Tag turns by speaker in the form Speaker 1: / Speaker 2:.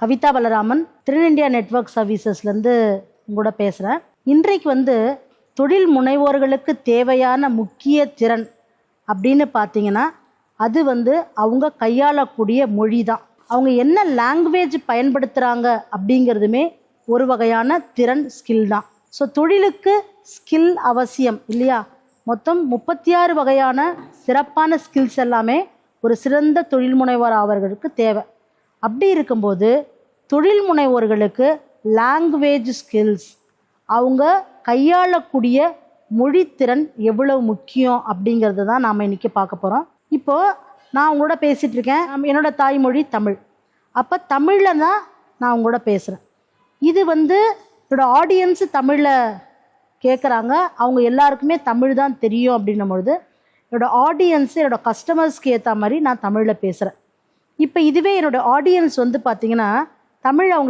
Speaker 1: Kavitha Balaraman, India network சர்வீசஸ்லேருந்து உங்களோட பேசுகிறேன். இன்றைக்கு தொழில் முனைவோர்களுக்கு தேவையான முக்கிய திறன் அப்படின்னு பார்த்தீங்கன்னா அது அவங்க கையாளக்கூடிய மொழி தான். அவங்க என்ன லாங்குவேஜ் பயன்படுத்துகிறாங்க அப்படிங்கிறதுமே ஒரு வகையான திறன், ஸ்கில் தான். ஸோ தொழிலுக்கு ஸ்கில் அவசியம் இல்லையா? மொத்தம் 36 வகையான சிறப்பான ஸ்கில்ஸ் எல்லாமே ஒரு சிறந்த தொழில் முனைவோர் அவர்களுக்கு தேவை. அப்படி இருக்கும்போது தொழில் முனைவோர்களுக்கு லாங்குவேஜ் ஸ்கில்ஸ், அவங்க கையாளக்கூடிய மொழித்திறன் எவ்வளவு முக்கியம் அப்படிங்கிறது தான் நாம் இன்றைக்கி பார்க்க போகிறோம். இப்போது நான் உங்களோட பேசிகிட்டு இருக்கேன். என்னோடய தாய்மொழி தமிழ். அப்போ தமிழில் தான் நான் உங்களோட பேசுகிறேன். இது என்னோடய ஆடியன்ஸு தமிழில் கேட்குறாங்க. அவங்க எல்லாருக்குமே தமிழ் தான் தெரியும் அப்படின்னும் பொழுது என்னோடய ஆடியன்ஸு, என்னோடய கஸ்டமர்ஸ்க்கு ஏற்ற மாதிரி நான் தமிழில் பேசுகிறேன். இப்போ இதுவே என்னோடய ஆடியன்ஸ் பார்த்திங்கன்னா தமிழ் அவங்க